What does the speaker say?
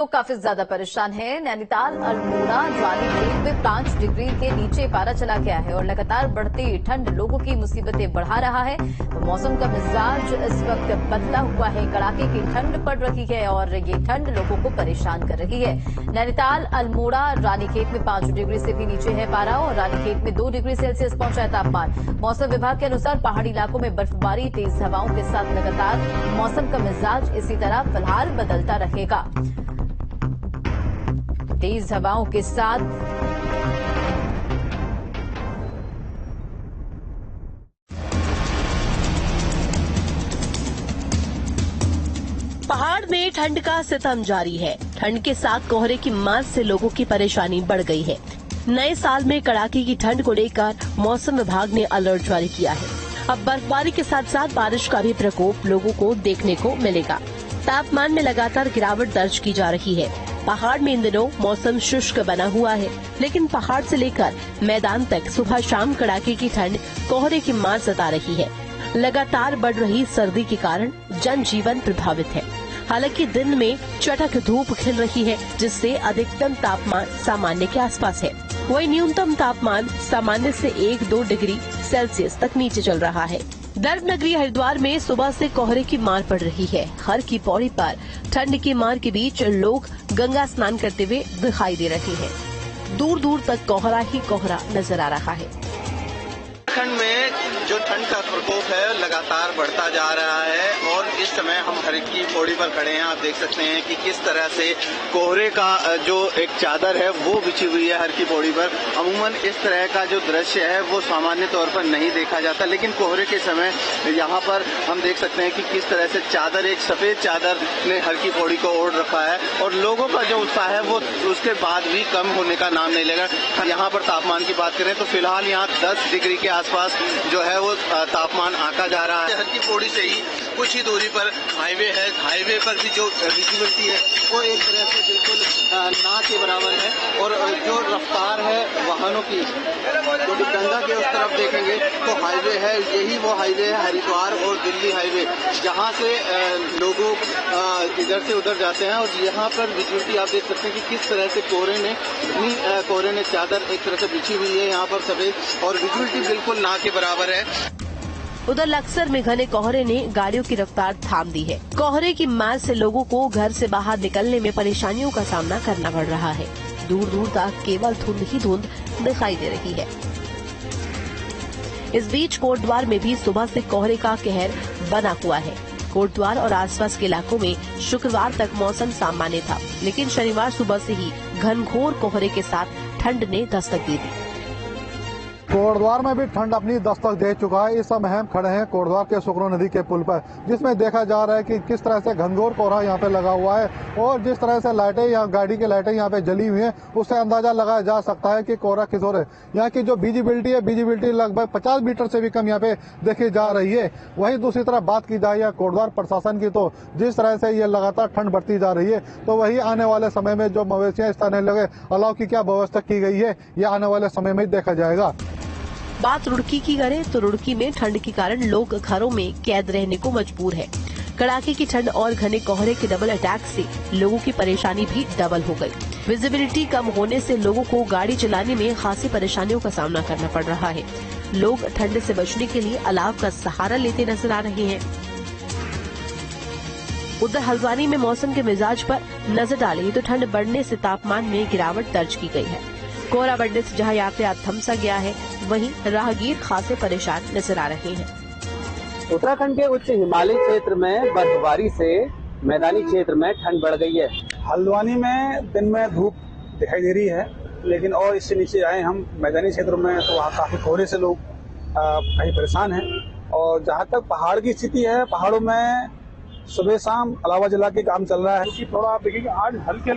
तो काफी ज्यादा परेशान है। नैनीताल अल्मोड़ा ज्वाली लेक में 5 डिग्री के नीचे पारा चला गया है और लगातार बढ़ती ठंड लोगों की मुसीबतें बढ़ा रहा है। तो मौसम का मिजाज इस वक्त बदला हुआ है। कड़ाके की ठंड पड़ रही है और ये ठंड लोगों को परेशान कर रही है। नैनीताल अल्मोड़ा रानीखेत में 5 डिग्री से भी नीचे है पारा और रानीखेत में 2 डिग्री सेल्सियस पहुंचा है तापमान। मौसम विभाग के अनुसार पहाड़ी इलाकों में बर्फबारी, तेज हवाओं के साथ लगातार मौसम का मिजाज इसी तरह फिलहाल बदलता रहेगा। तेज हवाओं के साथ पहाड़ में ठंड का सितम जारी है। ठंड के साथ कोहरे की मार से लोगों की परेशानी बढ़ गई है। नए साल में कड़ाके की ठंड को लेकर मौसम विभाग ने अलर्ट जारी किया है। अब बर्फबारी के साथ साथ बारिश का भी प्रकोप लोगों को देखने को मिलेगा। तापमान में लगातार गिरावट दर्ज की जा रही है। पहाड़ में इन दिनों मौसम शुष्क बना हुआ है, लेकिन पहाड़ से लेकर मैदान तक सुबह शाम कड़ाके की ठंड कोहरे की मार सता रही है। लगातार बढ़ रही सर्दी के कारण जनजीवन प्रभावित है। हालांकि दिन में चटक धूप खिल रही है, जिससे अधिकतम तापमान सामान्य के आसपास है। वहीं न्यूनतम तापमान सामान्य से 1-2 डिग्री सेल्सियस तक नीचे चल रहा है। दर्द नगरी हरिद्वार में सुबह से कोहरे की मार पड़ रही है। हर की पौड़ी पर ठंड की मार के बीच लोग गंगा स्नान करते हुए दिखाई दे रहे हैं। दूर दूर तक कोहरा ही कोहरा नजर आ रहा है। उत्तराखंड में जो ठंड का प्रकोप है लगातार बढ़ता जा रहा है और इस समय हम हर की पौड़ी पर खड़े हैं। आप देख सकते हैं कि किस तरह से कोहरे का जो एक चादर है वो बिछी हुई है हर की पौड़ी पर। अमूमन इस तरह का जो दृश्य है वो सामान्य तौर पर नहीं देखा जाता, लेकिन कोहरे के समय यहाँ पर हम देख सकते हैं कि किस तरह से चादर, एक सफेद चादर ने हर की पौड़ी को ओढ़ रखा है और लोगों का जो उत्साह है वो उसके बाद भी कम होने का नाम नहीं लेगा। यहाँ पर तापमान की बात करें तो फिलहाल यहाँ 10 डिग्री के आसपास जो है वो तापमान आंका जा रहा है। हर की पौड़ी से ही कुछ ही दूरी पर हाईवे है। हाईवे पर भी जो विजिबिलिटी है वो एक तरह से बिल्कुल ना के बराबर है और जो रफ्तार है वाहनों की, जो गंगा के उस तरफ देखेंगे तो हाईवे है, यही वो हाईवे है हरिद्वार और दिल्ली हाईवे, जहाँ से लोगों इधर से उधर जाते हैं। और यहाँ पर विजिबिलिटी आप देख सकते हैं कि किस तरह से कोहरे ने चादर एक तरह से बिछी हुई है यहाँ पर सफेद, और विजिबिलिटी बिल्कुल ना के बराबर है। उधर लक्सर में घने कोहरे ने गाड़ियों की रफ्तार थाम दी है। कोहरे की मार से लोगों को घर से बाहर निकलने में परेशानियों का सामना करना पड़ रहा है। दूर दूर तक केवल धुंध ही धुंध दिखाई दे रही है। इस बीच कोटद्वार में भी सुबह से कोहरे का कहर बना हुआ है। कोटद्वार और आसपास के इलाकों में शुक्रवार तक मौसम सामान्य था, लेकिन शनिवार सुबह से ही घनघोर कोहरे के साथ ठंड ने दस्तक दी थी। कोटद्वार में भी ठंड अपनी दस्तक दे चुका है। इस समय हम खड़े हैं कोटद्वार के सुकरो नदी के पुल पर, जिसमें देखा जा रहा है कि किस तरह से घनघोर कोहरा यहाँ पे लगा हुआ है और जिस तरह से लाइटें, यहाँ गाड़ी की लाइटें यहाँ पे जली हुई हैं, उससे अंदाजा लगाया जा सकता है कि कोहरा किस ओर है। यहाँ की जो विजिबिलिटी है, विजिबिलिटी लगभग 50 मीटर से भी कम यहाँ पे देखी जा रही है। वहीं दूसरी तरफ बात की जाए कोटद्वार प्रशासन की, तो जिस तरह से ये लगातार ठंड बढ़ती जा रही है, तो वही आने वाले समय में जो मवेशियां स्थानीय लगे अलाव की क्या व्यवस्था की गई है, ये आने वाले समय में देखा जाएगा। बात रुड़की की करें तो रुड़की में ठंड के कारण लोग घरों में कैद रहने को मजबूर है। कड़ाके की ठंड और घने कोहरे के डबल अटैक से लोगों की परेशानी भी डबल हो गई। विजिबिलिटी कम होने से लोगों को गाड़ी चलाने में खासी परेशानियों का सामना करना पड़ रहा है। लोग ठंड से बचने के लिए अलाव का सहारा लेते नजर आ रहे हैं। उधर हल्द्वानी में मौसम के मिजाज पर नजर डाले तो ठंड बढ़ने से तापमान में गिरावट दर्ज की गई है। कोहरा बढ़ने से जहां यातायात थम सा गया है, वहीं राहगीर खासे परेशान नजर आ रहे हैं। उत्तराखंड के उच्च हिमालयी क्षेत्र में बर्फबारी से मैदानी क्षेत्र में ठंड बढ़ गई है। हल्द्वानी में दिन में धूप दिखाई दे रही है, लेकिन और इससे नीचे आए हम मैदानी क्षेत्रों में तो वहाँ काफी कोहरे से लोग कहीं परेशान हैं। और जहाँ तक पहाड़ की स्थिति है, पहाड़ों में सुबह शाम अलावा जला के काम चल रहा है। थोड़ा आप देखेंगे आज हल्के